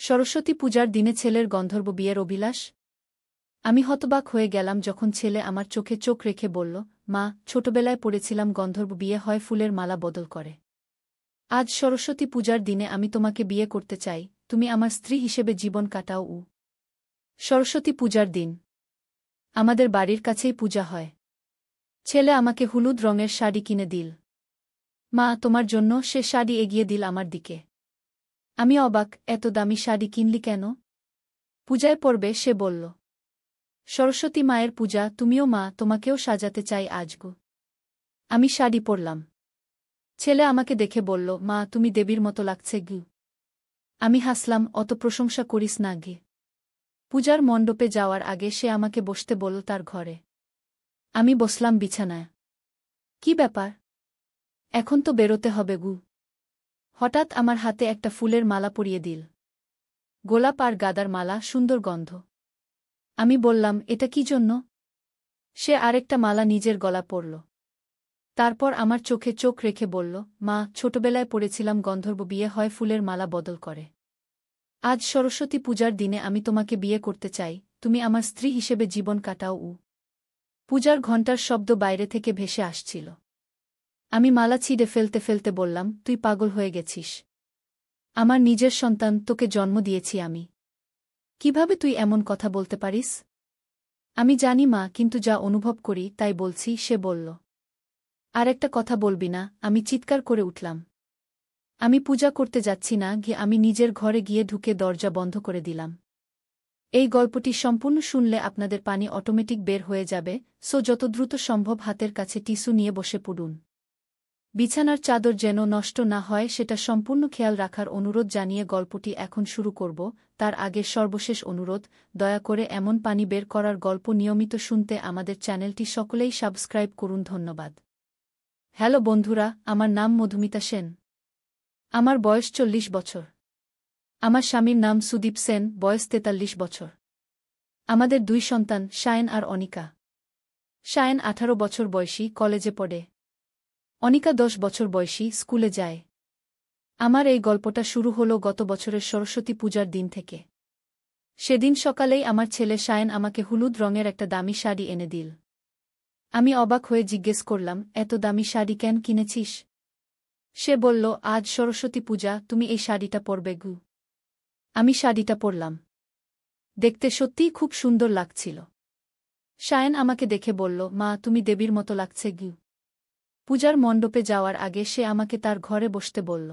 সরস্বতী পূজার দিনে ছেলের গন্ধর্ব বিয়ের অভিলাষ। আমি হতবাক হয়ে গেলাম যখন ছেলে আমার চোখে চোখ রেখে বলল, মা, ছোটবেলায় পড়েছিলাম গন্ধর্ব বিয়ে হয় ফুলের মালা বদল করে। আজ সরস্বতী পূজার দিনে আমি তোমাকে বিয়ে করতে চাই, তুমি আমার স্ত্রী হিসেবে জীবন কাটাও। সরস্বতী পূজার দিন আমাদের বাড়ির কাছেই পূজা হয়। ছেলে আমাকে হলুদ রঙের শাড়ি কিনে দিল। মা, তোমার জন্য সে শাড়ি এগিয়ে দিল আমার দিকে। আমি অবাক, এত দামি শাড়ি কিনলি কেন? পূজায় পড়বে, সে বলল। সরস্বতী মায়ের পূজা, তুমিও মা, তোমাকেও সাজাতে চাই আজগো। আমি শাড়ি পরলাম। ছেলে আমাকে দেখে বলল, মা, তুমি দেবীর মতো লাগছে গু। আমি হাসলাম, অত প্রশংসা করিস না গে। পূজার মণ্ডপে যাওয়ার আগে সে আমাকে বসতে বলল তার ঘরে। আমি বসলাম বিছানায়। কি ব্যাপার? এখন তো বেরোতে হবে গু। হঠাৎ আমার হাতে একটা ফুলের মালা পরিয়ে দিল। গোলাপ আর গাদার মালা, সুন্দর গন্ধ। আমি বললাম, এটা কি জন্য? সে আরেকটা মালা নিজের গলা পরল। তারপর আমার চোখে চোখ রেখে বলল, মা, ছোটবেলায় পড়েছিলাম গন্ধর্ব বিয়ে হয় ফুলের মালা বদল করে। আজ সরস্বতী পূজার দিনে আমি তোমাকে বিয়ে করতে চাই, তুমি আমার স্ত্রী হিসেবে জীবন কাটাও। পূজার ঘণ্টার শব্দ বাইরে থেকে ভেসে আসছিল। আমি মালা ছিঁড়ে ফেলতে ফেলতে বললাম, তুই পাগল হয়ে গেছিস। আমার নিজের সন্তান, তোকে জন্ম দিয়েছি আমি। কিভাবে তুই এমন কথা বলতে পারিস? আমি জানি মা, কিন্তু যা অনুভব করি তাই বলছি, সে বলল। আর একটা কথা বলবি না? আমি চিৎকার করে উঠলাম। আমি পূজা করতে যাচ্ছি না গিয়ে আমি নিজের ঘরে গিয়ে ঢুকে দরজা বন্ধ করে দিলাম। এই গল্পটি সম্পূর্ণ শুনলে আপনাদের পানি অটোমেটিক বের হয়ে যাবে, সো যত দ্রুত সম্ভব হাতের কাছে টিস্যু নিয়ে বসে পড়ুন। বিছানার চাদর যেন নষ্ট না হয় সেটা সম্পূর্ণ খেয়াল রাখার অনুরোধ জানিয়ে গল্পটি এখন শুরু করব। তার আগে সর্বশেষ অনুরোধ, দয়া করে এমন পানি বের করার গল্প নিয়মিত শুনতে আমাদের চ্যানেলটি সকলেই সাবস্ক্রাইব করুন। ধন্যবাদ। হ্যালো বন্ধুরা, আমার নাম মধুমিতা সেন। আমার বয়স 40 বছর। আমার স্বামীর নাম সুদীপ সেন, বয়স 43 বছর। আমাদের 2 সন্তান, সায়ন আর অনিকা। সায়ন 18 বছর বয়সী, কলেজে পড়ে। অনিকা 10 বছর বয়সী, স্কুলে যায়। আমার এই গল্পটা শুরু হলো গত বছরের সরস্বতী পূজার দিন থেকে। সেদিন সকালেই আমার ছেলে সায়ন আমাকে হলুদ রঙের একটা দামি শাড়ি এনে দিল। আমি অবাক হয়ে জিজ্ঞেস করলাম, এত দামি শাড়ি কেন কিনেছিস? সে বলল, আজ সরস্বতী পূজা, তুমি এই শাড়িটা পরবে গু। আমি শাড়িটা পরলাম। দেখতে সত্যিই খুব সুন্দর লাগছিল। সায়ন আমাকে দেখে বলল, মা, তুমি দেবীর মতো লাগছে গু। পূজার মণ্ডপে যাওয়ার আগে সে আমাকে তার ঘরে বসতে বলল।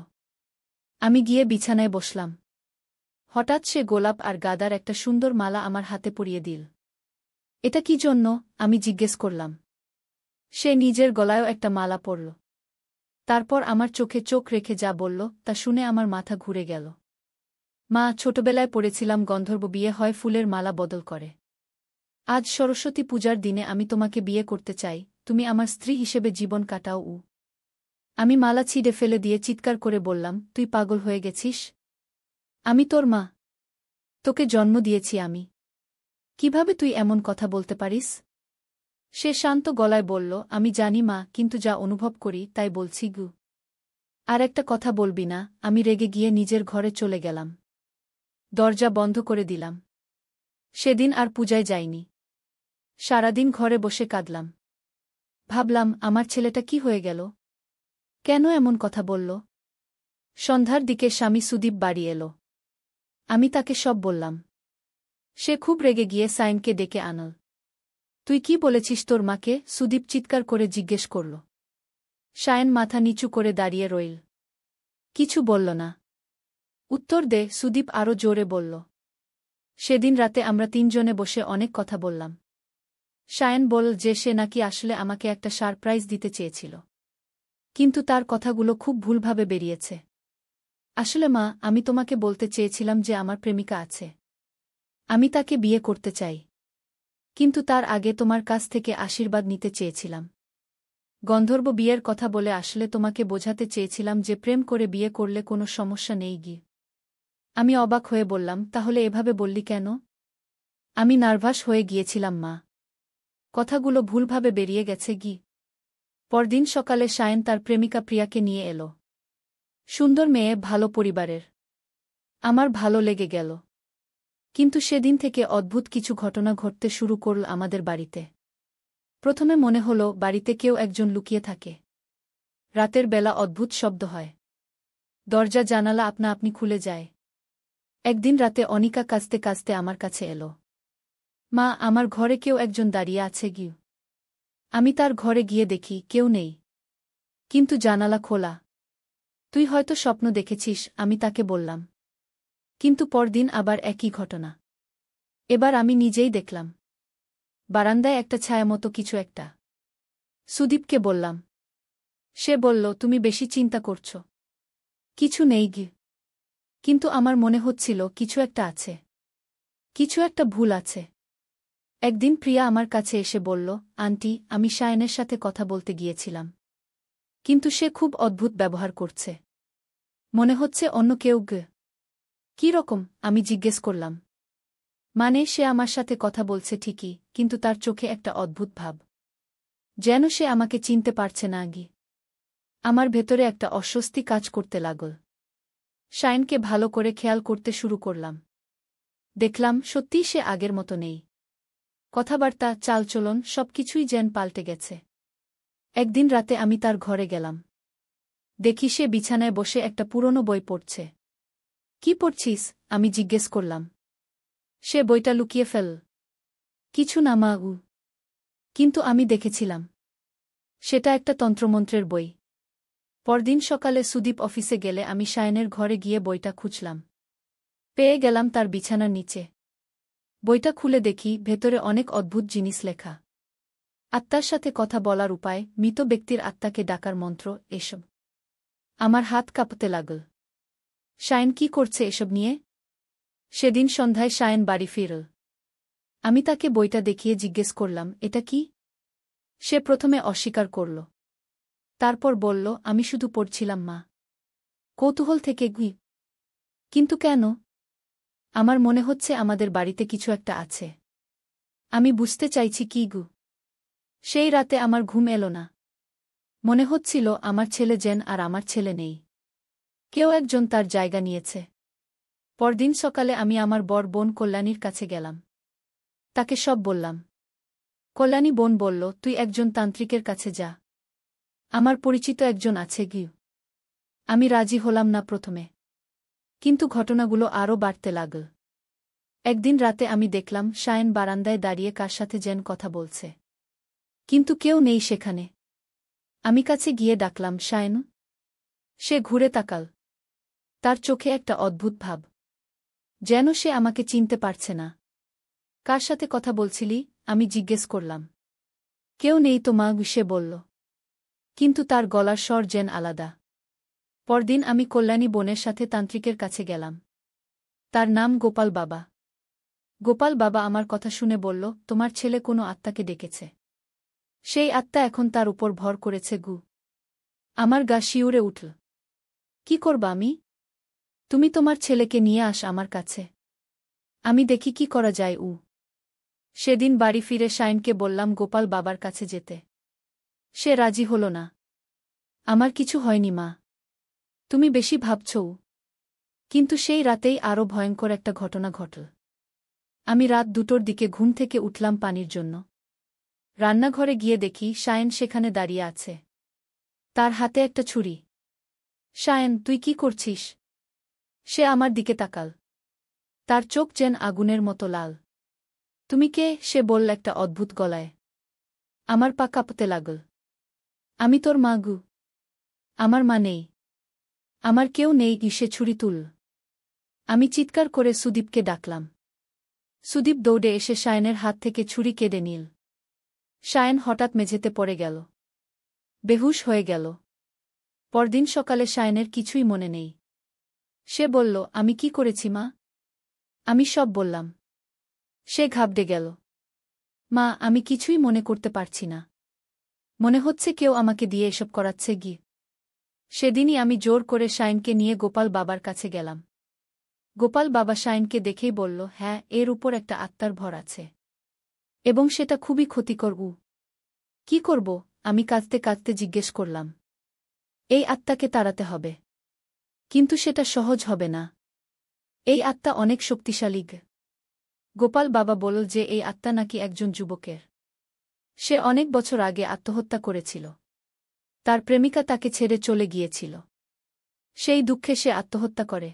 আমি গিয়ে বিছানায় বসলাম। হঠাৎ সে গোলাপ আর গাদার একটা সুন্দর মালা আমার হাতে পরিয়ে দিল। এটা কি জন্য? আমি জিজ্ঞেস করলাম। সে নিজের গলায়ও একটা মালা পরল। তারপর আমার চোখে চোখ রেখে যা বলল তা শুনে আমার মাথা ঘুরে গেল। মা, ছোটবেলায় পড়েছিলাম গন্ধর্ব বিয়ে হয় ফুলের মালা বদল করে। আজ সরস্বতী পূজার দিনে আমি তোমাকে বিয়ে করতে চাই, তুমি আমার স্ত্রী হিসেবে জীবন কাটাও। আমি মালা ছিঁড়ে ফেলে দিয়ে চিৎকার করে বললাম, তুই পাগল হয়ে গেছিস? আমি তোর মা। তোকে জন্ম দিয়েছি আমি। কিভাবে তুই এমন কথা বলতে পারিস? সে শান্ত গলায় বলল, আমি জানি মা, কিন্তু যা অনুভব করি তাই বলছি গু। আর একটা কথা বলবি না? আমি রেগে গিয়ে নিজের ঘরে চলে গেলাম। দরজা বন্ধ করে দিলাম। সেদিন আর পূজায় যাইনি। সারাদিন ঘরে বসে কাঁদলাম। ভাবলাম, আমার ছেলেটা কি হয়ে গেল? কেন এমন কথা বলল? সন্ধ্যার দিকে স্বামী সুদীপ বাড়ি এলো। আমি তাকে সব বললাম। সে খুব রেগে গিয়ে সাইনকে ডেকে আনল। তুই কি বলেছিস তোর মাকে? সুদীপ চিৎকার করে জিজ্ঞেস করল। সায়ন মাথা নিচু করে দাঁড়িয়ে রইল। কিছু বলল না। উত্তর দে, সুদীপ আরও জোরে বলল। সেদিন রাতে আমরা 3 জনে বসে অনেক কথা বললাম। সায়ন বলল যে সে নাকি আসলে আমাকে একটা সারপ্রাইজ দিতে চেয়েছিল। কিন্তু তার কথাগুলো খুব ভুলভাবে বেরিয়েছে। আসলে মা, আমি তোমাকে বলতে চেয়েছিলাম যে আমার প্রেমিকা আছে। আমি তাকে বিয়ে করতে চাই। কিন্তু তার আগে তোমার কাছ থেকে আশীর্বাদ নিতে চেয়েছিলাম। গন্ধর্ব বিয়ের কথা বলে আসলে তোমাকে বোঝাতে চেয়েছিলাম যে প্রেম করে বিয়ে করলে কোনো সমস্যা নেই গি। আমি অবাক হয়ে বললাম, তাহলে এভাবে বললি কেন? আমি নার্ভাস হয়ে গিয়েছিলাম মা। কথাগুলো ভুলভাবে বেরিয়ে গেছে গি। পরদিন সকালে সায়ন তার প্রেমিকা প্রিয়াকে নিয়ে এলো। সুন্দর মেয়ে, ভালো পরিবারের। আমার ভালো লেগে গেল। কিন্তু সেদিন থেকে অদ্ভুত কিছু ঘটনা ঘটতে শুরু করল আমাদের বাড়িতে। প্রথমে মনে হলো বাড়িতে কেউ একজন লুকিয়ে থাকে। রাতের বেলা অদ্ভুত শব্দ হয়। দরজা জানালা আপনা আপনি খুলে যায়। একদিন রাতে অনিকা কাঁদতে কাঁদতে আমার কাছে এলো। মা, আমার ঘরে কেউ একজন দাঁড়িয়ে আছে গিয়ে। আমি তার ঘরে গিয়ে দেখি কেউ নেই, কিন্তু জানালা খোলা। তুই হয়তো স্বপ্ন দেখেছিস, আমি তাকে বললাম। কিন্তু পরদিন আবার একই ঘটনা। এবার আমি নিজেই দেখলাম বারান্দায় একটা ছায়ামতো কিছু একটা। সুদীপকে বললাম। সে বলল, তুমি বেশি চিন্তা করছ। কিছু নেই গি। কিন্তু আমার মনে হচ্ছিল কিছু একটা আছে। কিছু একটা ভুল আছে। একদিন প্রিয়া আমার কাছে এসে বলল, আন্টি, আমি সায়নের সাথে কথা বলতে গিয়েছিলাম। কিন্তু সে খুব অদ্ভুত ব্যবহার করছে। মনে হচ্ছে অন্য কেউ গে। কী রকম? আমি জিজ্ঞেস করলাম। মানে, সে আমার সাথে কথা বলছে ঠিকই, কিন্তু তার চোখে একটা অদ্ভুত ভাব। যেন সে আমাকে চিনতে পারছে না আগে। আমার ভেতরে একটা অস্বস্তি কাজ করতে লাগল। শাইনকে ভালো করে খেয়াল করতে শুরু করলাম। দেখলাম সত্যিই সে আগের মতো নেই। কথাবার্তা, চালচলন সবকিছুই যেন পাল্টে গেছে। একদিন রাতে আমি তার ঘরে গেলাম। দেখি সে বিছানায় বসে একটা পুরনো বই পড়ছে। কি পড়ছিস? আমি জিজ্ঞেস করলাম। সে বইটা লুকিয়ে ফেল। কিছু না মা। কিন্তু আমি দেখেছিলাম। সেটা একটা তন্ত্রমন্ত্রের বই। পরদিন সকালে সুদীপ অফিসে গেলে আমি শায়নের ঘরে গিয়ে বইটা খুঁজলাম। পেয়ে গেলাম তার বিছানার নিচে। বইটা খুলে দেখি ভেতরে অনেক অদ্ভুত জিনিস লেখা। আত্মার সাথে কথা বলার উপায়, মৃত ব্যক্তির আত্মাকে ডাকার মন্ত্র, এসব। আমার হাত কাঁপতে লাগল। শায়ন কি করছে এসব নিয়ে? সেদিন সন্ধ্যায় শায়ন বাড়ি ফিরল। আমি তাকে বইটা দেখিয়ে জিজ্ঞেস করলাম, এটা কি? সে প্রথমে অস্বীকার করল। তারপর বলল, আমি শুধু পড়ছিলাম মা। কৌতূহল থেকে গুই। কিন্তু কেন? আমার মনে হচ্ছে আমাদের বাড়িতে কিছু একটা আছে। আমি বুঝতে চাইছি কি গু। সেই রাতে আমার ঘুম এলো না। মনে হচ্ছিল আমার ছেলে যেন আর আমার ছেলে নেই। কেউ একজন তার জায়গা নিয়েছে। পরদিন সকালে আমি আমার বর বোন কল্যাণীর কাছে গেলাম। তাকে সব বললাম। কল্যাণী বোন বলল, তুই একজন তান্ত্রিকের কাছে যা। আমার পরিচিত একজন আছে গিয়ে। আমি রাজি হলাম না প্রথমে। কিন্তু ঘটনাগুলো আরও বাড়তে লাগল। একদিন রাতে আমি দেখলাম শায়ন বারান্দায় দাঁড়িয়ে কার সাথে যেন কথা বলছে। কিন্তু কেউ নেই সেখানে। আমি কাছে গিয়ে ডাকলাম, শায়ন। সে ঘুরে তাকাল। তার চোখে একটা অদ্ভুত ভাব। যেন সে আমাকে চিনতে পারছে না। কার সাথে কথা বলছিলি? আমি জিজ্ঞেস করলাম। কেউ নেই তো মা, সে বলল। কিন্তু তার গলার স্বর যেন আলাদা। পরদিন আমি কল্যাণী বোনের সাথে তান্ত্রিকের কাছে গেলাম। তার নাম গোপাল বাবা। গোপাল বাবা আমার কথা শুনে বলল, তোমার ছেলে কোনো আত্মাকে ডেকেছে। সেই আত্মা এখন তার উপর ভর করেছে গু। আমার গা শিউরে উঠল। কি করবা আমি? তুমি তোমার ছেলেকে নিয়ে আস আমার কাছে। আমি দেখি কি করা যায়। সেদিন বাড়ি ফিরে শাইনকে বললাম গোপাল বাবার কাছে যেতে। সে রাজি হল না। আমার কিছু হয়নি মা। তুমি বেশি ভাবছ। কিন্তু সেই রাতেই আরও ভয়ঙ্কর একটা ঘটনা ঘটল। আমি রাত 2টোর দিকে ঘুম থেকে উঠলাম পানির জন্য। রান্নাঘরে গিয়ে দেখি শায়ন সেখানে দাঁড়িয়ে আছে। তার হাতে একটা ছুরি। শায়ন, তুই কি করছিস? সে আমার দিকে তাকাল। তার চোখ যেন আগুনের মতো লাল। তুমি কে? সে বলল একটা অদ্ভুত গলায়। আমার পা কাঁপতে লাগল। আমি তোর মা গু। আমার মা নেই। আমার কেউ নেই। সে ছুরি তুল। আমি চিৎকার করে সুদীপকে ডাকলাম। সুদীপ দৌড়ে এসে শায়নের হাত থেকে ছুরি কেড়ে নিল। শায়ন হঠাৎ মেঝেতে পড়ে গেল। বেহুশ হয়ে গেল। পরদিন সকালে শায়নের কিছুই মনে নেই। সে বলল, আমি কি করেছি মা? আমি সব বললাম। সে ঘাবড়ে গেল। মা, আমি কিছুই মনে করতে পারছি না। মনে হচ্ছে কেউ আমাকে দিয়ে এসব করাচ্ছে গি। সেদিনই আমি জোর করে শায়নকে নিয়ে গোপাল বাবার কাছে গেলাম। গোপাল বাবা শায়নকে দেখেই বলল, হ্যাঁ, এর উপর একটা আত্মার ভর আছে। এবং সেটা খুবই ক্ষতিকর। কি করব? আমি কাঁদতে কাঁদতে জিজ্ঞেস করলাম। এই আত্মাকে তাড়াতে হবে। কিন্তু সেটা সহজ হবে না। এই আত্মা অনেক শক্তিশালী। গোপাল বাবা বলল যে এই আত্মা নাকি একজন যুবকের। সে অনেক বছর আগে আত্মহত্যা করেছিল। তার প্রেমিকা তাকে ছেড়ে চলে গিয়েছিল। সেই দুঃখে সে আত্মহত্যা করে।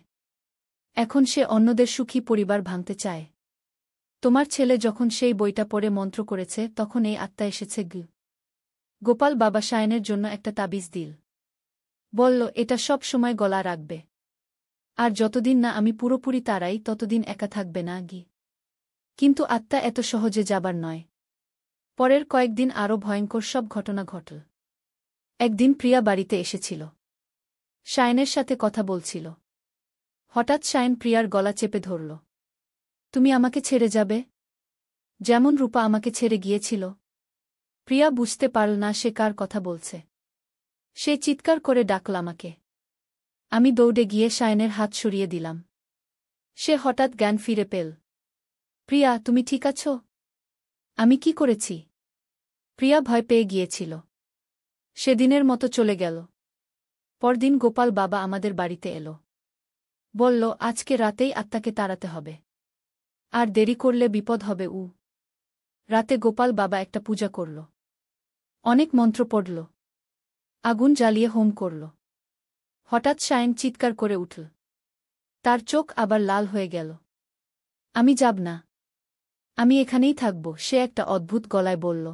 এখন সে অন্যদের সুখী পরিবার ভাঙতে চায়। তোমার ছেলে যখন সেই বইটা পড়ে মন্ত্র করেছে তখন এই আত্মা এসেছে। গোপাল বাবা সায়নের জন্য একটা তাবিজ দিল। বলল, এটা সব সময় গলা রাখবে। আর যতদিন না আমি পুরোপুরি তারাই ততদিন একা থাকবে না। কিন্তু আত্মা এত সহজে যাবার নয়। পরের কয়েকদিন আরও ভয়ঙ্কর সব ঘটনা ঘটল। একদিন প্রিয়া বাড়িতে এসেছিল। সায়নের সাথে কথা বলছিল। হঠাৎ সায়ন প্রিয়ার গলা চেপে ধরল। তুমি আমাকে ছেড়ে যাবে? যেমন রূপা আমাকে ছেড়ে গিয়েছিল। প্রিয়া বুঝতে পারল না সে কার কথা বলছে। সে চিৎকার করে ডাকল আমাকে। আমি দৌড়ে গিয়ে সায়নের হাত সরিয়ে দিলাম। সে হঠাৎ জ্ঞান ফিরে পেল। প্রিয়া, তুমি ঠিক আছো? আমি কি করেছি? প্রিয়া ভয় পেয়ে গিয়েছিল। সেদিনের মতো চলে গেল। পরদিন গোপাল বাবা আমাদের বাড়িতে এলো। বলল, আজকে রাতেই আত্মাকে তাড়াতে হবে। আর দেরি করলে বিপদ হবে। রাতে গোপাল বাবা একটা পূজা করল। অনেক মন্ত্র পড়ল। আগুন জ্বালিয়ে হোম করল। হঠাৎ সায়ন চিৎকার করে উঠল। তার চোখ আবার লাল হয়ে গেল। আমি যাব না। আমি এখানেই থাকব, সে একটা অদ্ভুত গলায় বলল।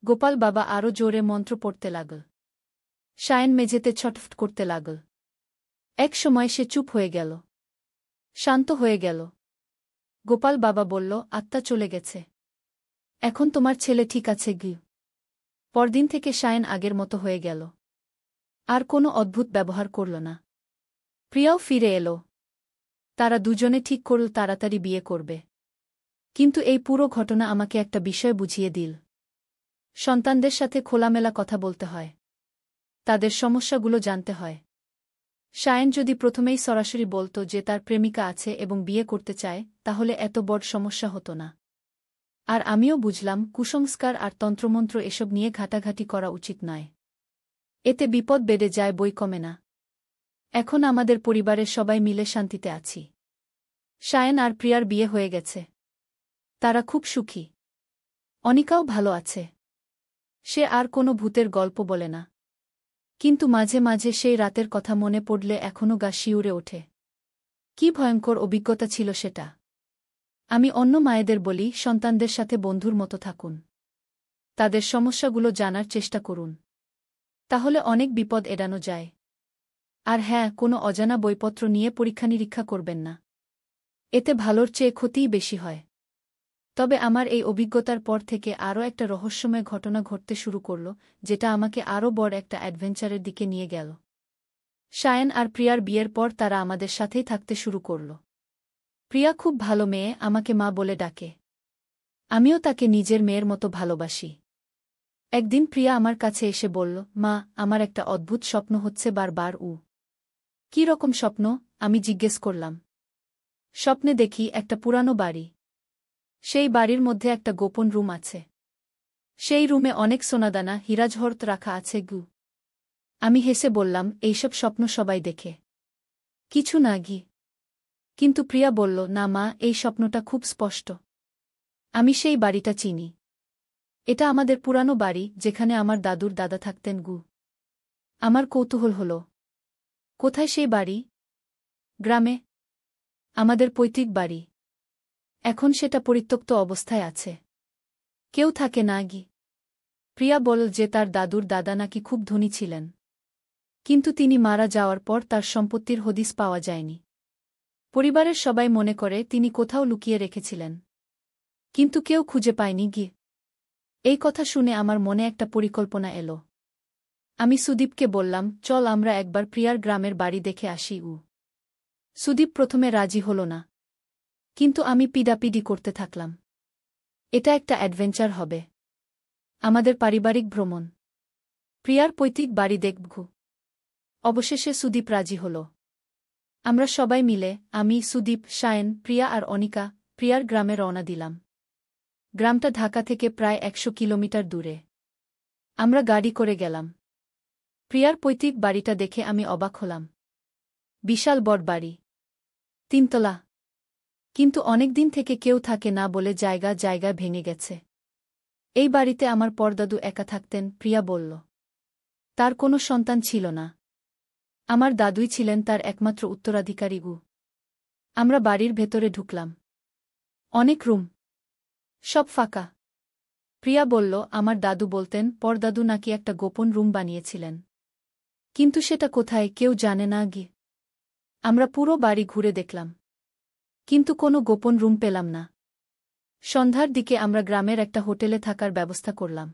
গোপাল বাবা আরও জোরে মন্ত্র পড়তে লাগল। সায়ন মেঝেতে ছটফট করতে লাগল। এক সময় সে চুপ হয়ে গেল। শান্ত হয়ে গেল। গোপাল বাবা বলল, আত্মা চলে গেছে। এখন তোমার ছেলে ঠিক আছে। পরদিন থেকে সায়ন আগের মতো হয়ে গেল। আর কোনো অদ্ভুত ব্যবহার করল না। প্রিয়াও ফিরে এলো। তারা দুজনে ঠিক করল তাড়াতাড়ি বিয়ে করবে। কিন্তু এই পুরো ঘটনা আমাকে একটা বিষয় বুঝিয়ে দিল। সন্তানদের সাথে খোলামেলা কথা বলতে হয়। তাদের সমস্যাগুলো জানতে হয়। সায়ন যদি প্রথমেই সরাসরি বলত যে তার প্রেমিকা আছে এবং বিয়ে করতে চায়, তাহলে এত বড় সমস্যা হতো না। আর আমিও বুঝলাম কুসংস্কার আর তন্ত্রমন্ত্র এসব নিয়ে ঘাটাঘাটি করা উচিত নয়। এতে বিপদ বেড়ে যায়, বই কমে না। এখন আমাদের পরিবারের সবাই মিলে শান্তিতে আছি। সায়ন আর প্রিয়ার বিয়ে হয়ে গেছে। তারা খুব সুখী। অনিকাও ভালো আছে। সে আর কোনো ভূতের গল্প বলে না। কিন্তু মাঝে মাঝে সেই রাতের কথা মনে পড়লে এখনও গা শিউরে ওঠে। কি ভয়ঙ্কর অভিজ্ঞতা ছিল সেটা। আমি অন্য মায়েদের বলি, সন্তানদের সাথে বন্ধুর মতো থাকুন। তাদের সমস্যাগুলো জানার চেষ্টা করুন। তাহলে অনেক বিপদ এড়ানো যায়। আর হ্যাঁ, কোনো অজানা বইপত্র নিয়ে পরীক্ষা-নিরীক্ষা করবেন না। এতে ভালোর চেয়ে ক্ষতিই বেশি হয়। তবে আমার এই অভিজ্ঞতার পর থেকে আরও একটা রহস্যময় ঘটনা ঘটতে শুরু করল, যেটা আমাকে আরও বড় একটা অ্যাডভেঞ্চারের দিকে নিয়ে গেল। সায়ন আর প্রিয়ার বিয়ের পর তারা আমাদের সাথেই থাকতে শুরু করল। প্রিয়া খুব ভালো মেয়ে, আমাকে মা বলে ডাকে। আমিও তাকে নিজের মেয়ের মতো ভালোবাসি। একদিন প্রিয়া আমার কাছে এসে বলল, মা, আমার একটা অদ্ভুত স্বপ্ন হচ্ছে বারবার। কী রকম স্বপ্ন? আমি জিজ্ঞেস করলাম। স্বপ্নে দেখি একটা পুরানো বাড়ি। সেই বাড়ির মধ্যে একটা গোপন রুম আছে। সেই রুমে অনেক সোনাদানা, হীরাজহরত রাখা আছে। আমি হেসে বললাম, এইসব স্বপ্ন সবাই দেখে। কিছু না। কিন্তু প্রিয়া বলল, না মা, এই স্বপ্নটা খুব স্পষ্ট। আমি সেই বাড়িটা চিনি। এটা আমাদের পুরানো বাড়ি, যেখানে আমার দাদুর দাদা থাকতেন। আমার কৌতূহল হল, কোথায় সেই বাড়ি? গ্রামে। আমাদের পৈতৃক বাড়ি। এখন সেটা পরিত্যক্ত অবস্থায় আছে। কেউ থাকে না। প্রিয়া বলল যে তার দাদুর দাদা নাকি খুব ধনী ছিলেন। কিন্তু তিনি মারা যাওয়ার পর তার সম্পত্তির হদিস পাওয়া যায়নি। পরিবারের সবাই মনে করে তিনি কোথাও লুকিয়ে রেখেছিলেন। কিন্তু কেউ খুঁজে পায়নি। এই কথা শুনে আমার মনে একটা পরিকল্পনা এলো। আমি সুদীপকে বললাম, চল আমরা একবার প্রিয়ার গ্রামের বাড়ি দেখে আসি। সুদীপ প্রথমে রাজি হল না। কিন্তু আমি পিডাপিডি করতে থাকলাম। এটা একটা অ্যাডভেঞ্চার হবে। আমাদের পারিবারিক ভ্রমণ। প্রিয়ার পৈতৃক বাড়ি দেখব। অবশেষে সুদীপ রাজি হল। আমরা সবাই মিলে, আমি, সুদীপ, সায়ন, প্রিয়া আর অনিকা, প্রিয়ার গ্রামে রওনা দিলাম। গ্রামটা ঢাকা থেকে প্রায় 100 কিলোমিটার দূরে। আমরা গাড়ি করে গেলাম। প্রিয়ার পৈতৃক বাড়িটা দেখে আমি অবাক হলাম। বিশাল বড় বাড়ি। তিনতলা। কিন্তু অনেক দিন থেকে কেউ থাকে না বলে জায়গা জায়গায় ভেঙে গেছে। এই বাড়িতে আমার পরদাদু একা থাকতেন, প্রিয়া বলল। তার কোনো সন্তান ছিল না। আমার দাদুই ছিলেন তার একমাত্র উত্তরাধিকারী। আমরা বাড়ির ভেতরে ঢুকলাম। অনেক রুম, সব ফাঁকা। প্রিয়া বলল, আমার দাদু বলতেন পরদাদু নাকি একটা গোপন রুম বানিয়েছিলেন। কিন্তু সেটা কোথায় কেউ জানে না। আমরা পুরো বাড়ি ঘুরে দেখলাম, কিন্তু কোনো গোপন রুম পেলাম না। সন্ধ্যার দিকে আমরা গ্রামের একটা হোটেলে থাকার ব্যবস্থা করলাম।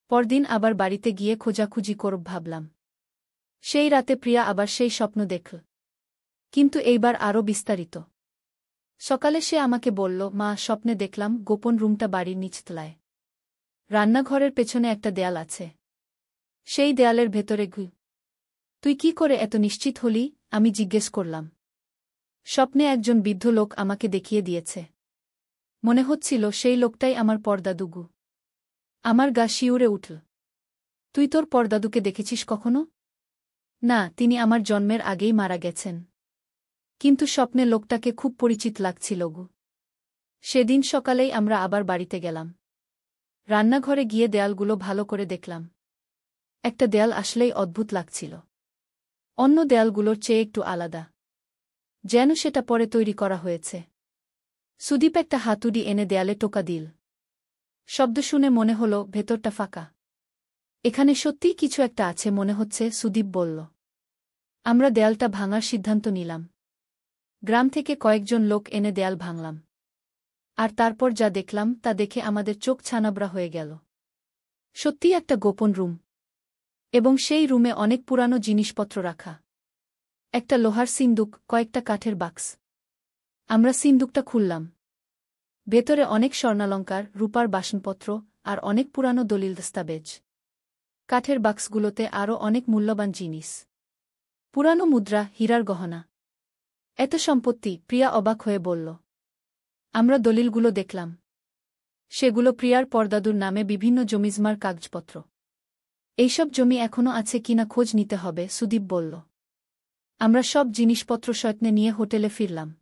পরদিন আবার বাড়িতে গিয়ে খোঁজাখুঁজি করব ভাবলাম। সেই রাতে প্রিয়া আবার সেই স্বপ্ন দেখল, কিন্তু এইবার আরও বিস্তারিত। সকালে সে আমাকে বলল, মা, স্বপ্নে দেখলাম গোপন রুমটা বাড়ির নিচতলায়। রান্নাঘরের পেছনে একটা দেয়াল আছে। সেই দেয়ালের ভেতরে তুই কি করে এত নিশ্চিত হলি? আমি জিজ্ঞেস করলাম। স্বপ্নে একজন বৃদ্ধ লোক আমাকে দেখিয়ে দিয়েছে। মনে হচ্ছিল সেই লোকটাই আমার পরদাদু। আমার গা শিউরে উঠল। তুই তোর পরদাদুকে দেখেছিস কখনো? না, তিনি আমার জন্মের আগেই মারা গেছেন। কিন্তু স্বপ্নে লোকটাকে খুব পরিচিত লাগছিল। সেদিন সকালেই আমরা আবার বাড়িতে গেলাম। রান্নাঘরে গিয়ে দেয়ালগুলো ভালো করে দেখলাম। একটা দেয়াল আসলেই অদ্ভুত লাগছিল। অন্য দেয়ালগুলোর চেয়ে একটু আলাদা, যেন সেটা পরে তৈরি করা হয়েছে। সুদীপ একটা হাতুড়ি এনে দেয়ালে টোকা দিল। শব্দ শুনে মনে হল ভেতরটা ফাঁকা। এখানে সত্যিই কিছু একটা আছে মনে হচ্ছে, সুদীপ বলল। আমরা দেয়ালটা ভাঙার সিদ্ধান্ত নিলাম। গ্রাম থেকে কয়েকজন লোক এনে দেয়াল ভাঙলাম। আর তারপর যা দেখলাম তা দেখে আমাদের চোখ ছানাবড়া হয়ে গেল। সত্যিই একটা গোপন রুম। এবং সেই রুমে অনেক পুরানো জিনিসপত্র রাখা। একটা লোহার সিন্দুক, কয়েকটা কাঠের বাক্স। আমরা সিন্দুকটা খুললাম। ভেতরে অনেক স্বর্ণালঙ্কার, রূপার বাসনপত্র আর অনেক পুরানো দলিল দস্তাবেজ। কাঠের বাক্সগুলোতে আরও অনেক মূল্যবান জিনিস। পুরানো মুদ্রা, হীরার গহনা। এত সম্পত্তি! প্রিয়া অবাক হয়ে বলল। আমরা দলিলগুলো দেখলাম। সেগুলো প্রিয়ার পরদাদুর নামে বিভিন্ন জমিজমার কাগজপত্র। এইসব জমি এখনও আছে কিনা খোঁজ নিতে হবে, সুদীপ বলল। আমরা সব জিনিসপত্র সয়ত্নে নিয়ে হোটেলে ফিরলাম।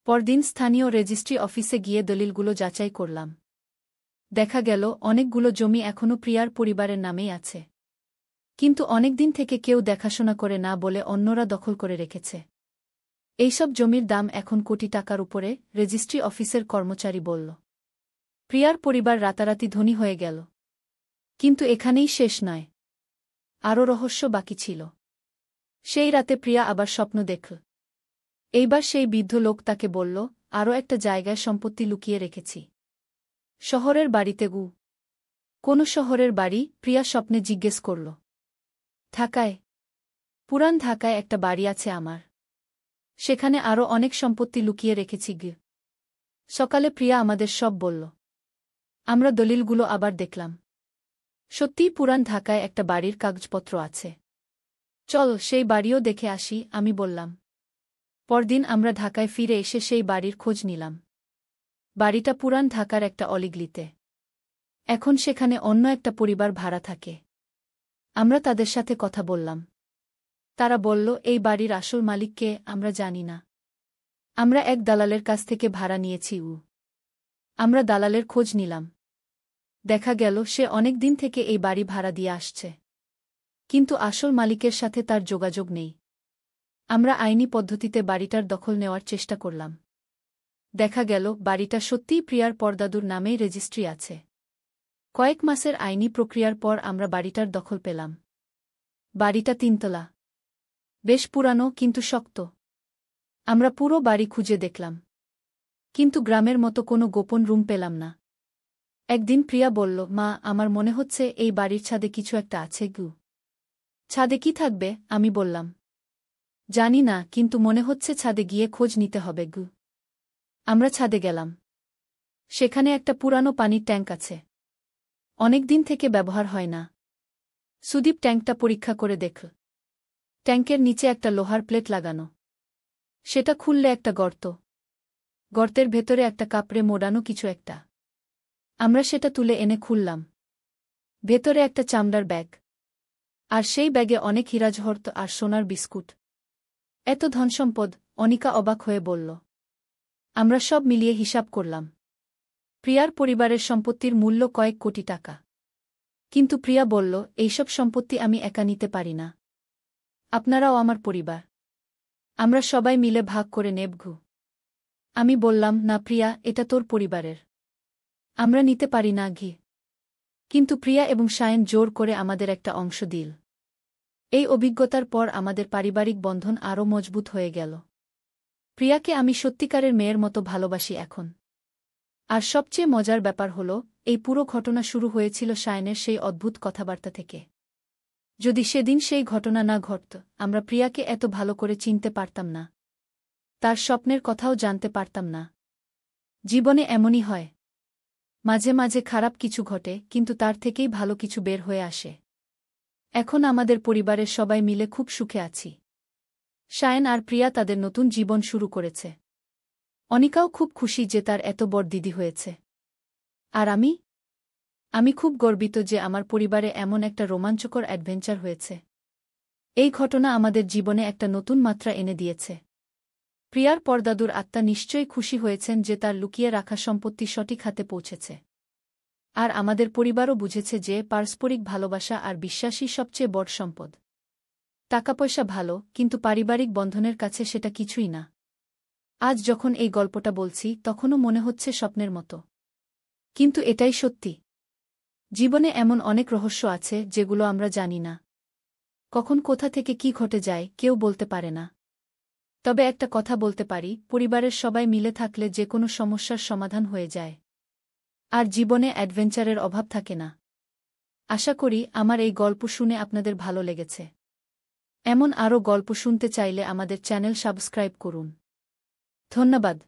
পরদিন স্থানীয় রেজিস্ট্রি অফিসে গিয়ে দলিলগুলো যাচাই করলাম। দেখা গেল অনেকগুলো জমি এখনও প্রিয়ার পরিবারের নামেই আছে। কিন্তু অনেকদিন থেকে কেউ দেখাশোনা করে না বলে অন্যরা দখল করে রেখেছে। এইসব জমির দাম এখন কোটি টাকার উপরে, রেজিস্ট্রি অফিসের কর্মচারী বলল। প্রিয়ার পরিবার রাতারাতি ধনী হয়ে গেল। কিন্তু এখানেই শেষ নয়। আরও রহস্য বাকি ছিল। সেই রাতে প্রিয়া আবার স্বপ্ন দেখল। এইবার সেই বৃদ্ধ লোক তাকে বলল, আরও একটা জায়গায় সম্পত্তি লুকিয়ে রেখেছি। শহরের বাড়িতে। কোন শহরের বাড়ি? প্রিয়া স্বপ্নে জিজ্ঞেস করল। ঢাকায়। পুরান ঢাকায় একটা বাড়ি আছে আমার। সেখানে আরও অনেক সম্পত্তি লুকিয়ে রেখেছি। সকালে প্রিয়া আমাদের সব বলল। আমরা দলিলগুলো আবার দেখলাম। সত্যিই পুরান ঢাকায় একটা বাড়ির কাগজপত্র আছে। চল সেই বাড়িও দেখে আসি, আমি বললাম। পরদিন আমরা ঢাকায় ফিরে এসে সেই বাড়ির খোঁজ নিলাম। বাড়িটা পুরান ঢাকার একটা অলিগলিতে। এখন সেখানে অন্য একটা পরিবার ভাড়া থাকে। আমরা তাদের সাথে কথা বললাম। তারা বলল, এই বাড়ির আসল মালিককে আমরা জানি না। আমরা এক দালালের কাছ থেকে ভাড়া নিয়েছি। আমরা দালালের খোঁজ নিলাম। দেখা গেল সে অনেক দিন থেকে এই বাড়ি ভাড়া দিয়ে আসছে। কিন্তু আসল মালিকের সাথে তার যোগাযোগ নেই। আমরা আইনি পদ্ধতিতে বাড়িটার দখল নেওয়ার চেষ্টা করলাম। দেখা গেল বাড়িটা সত্যিই প্রিয়ার পরদাদুর নামেই রেজিস্ট্রি আছে। কয়েক মাসের আইনি প্রক্রিয়ার পর আমরা বাড়িটার দখল পেলাম। বাড়িটা তিনতলা। বেশ পুরানো কিন্তু শক্ত। আমরা পুরো বাড়ি খুঁজে দেখলাম। কিন্তু গ্রামের মতো কোনো গোপন রুম পেলাম না। একদিন প্রিয়া বলল, মা, আমার মনে হচ্ছে এই বাড়ির ছাদে কিছু একটা আছে। ছাদে কি থাকবে? আমি বললাম। জানি না, কিন্তু মনে হচ্ছে ছাদে গিয়ে খোঁজ নিতে হবে। আমরা ছাদে গেলাম। সেখানে একটা পুরানো পানির ট্যাঙ্ক আছে। অনেক দিন থেকে ব্যবহার হয় না। সুদীপ ট্যাঙ্কটা পরীক্ষা করে দেখল। ট্যাঙ্কের নিচে একটা লোহার প্লেট লাগানো। সেটা খুললে একটা গর্ত। গর্তের ভেতরে একটা কাপড়ে মোড়ানো কিছু একটা। আমরা সেটা তুলে এনে খুললাম। ভেতরে একটা চামড়ার ব্যাগ। আর সেই ব্যাগে অনেক হীরাজহরত আর সোনার বিস্কুট। এত ধনসম্পদ? অনিকা অবাক হয়ে বলল। আমরা সব মিলিয়ে হিসাব করলাম। প্রিয়ার পরিবারের সম্পত্তির মূল্য কয়েক কোটি টাকা। কিন্তু প্রিয়া বলল, এইসব সম্পত্তি আমি একা নিতে পারি না। আপনারাও আমার পরিবার। আমরা সবাই মিলে ভাগ করে নেবঘু। আমি বললাম, না প্রিয়া, এটা তোর পরিবারের। আমরা নিতে পারি না ঘি। কিন্তু প্রিয়া এবং সায়ন জোর করে আমাদের একটা অংশ দিল। এই অভিজ্ঞতার পর আমাদের পারিবারিক বন্ধন আরও মজবুত হয়ে গেল। প্রিয়াকে আমি সত্যিকারের মেয়ের মতো ভালোবাসি এখন। আর সবচেয়ে মজার ব্যাপার হল, এই পুরো ঘটনা শুরু হয়েছিল সায়নের সেই অদ্ভুত কথাবার্তা থেকে। যদি সেদিন সেই ঘটনা না ঘটত, আমরা প্রিয়াকে এত ভালো করে চিনতে পারতাম না। তার স্বপ্নের কথাও জানতে পারতাম না। জীবনে এমনই হয়। মাঝে মাঝে খারাপ কিছু ঘটে, কিন্তু তার থেকেই ভালো কিছু বের হয়ে আসে। এখন আমাদের পরিবারের সবাই মিলে খুব সুখে আছি। সায়ন আর প্রিয়া তাদের নতুন জীবন শুরু করেছে। অনিকাও খুব খুশি যে তার এত বড় দিদি হয়েছে। আর আমি খুব গর্বিত যে আমার পরিবারে এমন একটা রোমাঞ্চকর অ্যাডভেঞ্চার হয়েছে। এই ঘটনা আমাদের জীবনে একটা নতুন মাত্রা এনে দিয়েছে। প্রিয়ার পরদাদুর আত্মা নিশ্চয়ই খুশি হয়েছেন যে তার লুকিয়ে রাখা সম্পত্তি সঠিক হাতে পৌঁছেছে। আর আমাদের পরিবারও বুঝেছে যে পারস্পরিক ভালোবাসা আর বিশ্বাসই সবচেয়ে বড় সম্পদ। টাকাপয়সা ভালো, কিন্তু পারিবারিক বন্ধনের কাছে সেটা কিছুই না। আজ যখন এই গল্পটা বলছি, তখনও মনে হচ্ছে স্বপ্নের মতো। কিন্তু এটাই সত্যি। জীবনে এমন অনেক রহস্য আছে যেগুলো আমরা জানি না। কখন কোথা থেকে কি ঘটে যায় কেউ বলতে পারে না। তবে একটা কথা বলতে পারি, পরিবারের সবাই মিলে থাকলে যে কোনো সমস্যার সমাধান হয়ে যায়। আর জীবনে অ্যাডভেঞ্চারের অভাব থাকে না। আশা করি আমার এই গল্প শুনে আপনাদের ভালো লেগেছে। এমন আরও গল্প শুনতে চাইলে আমাদের চ্যানেল সাবস্ক্রাইব করুন। ধন্যবাদ।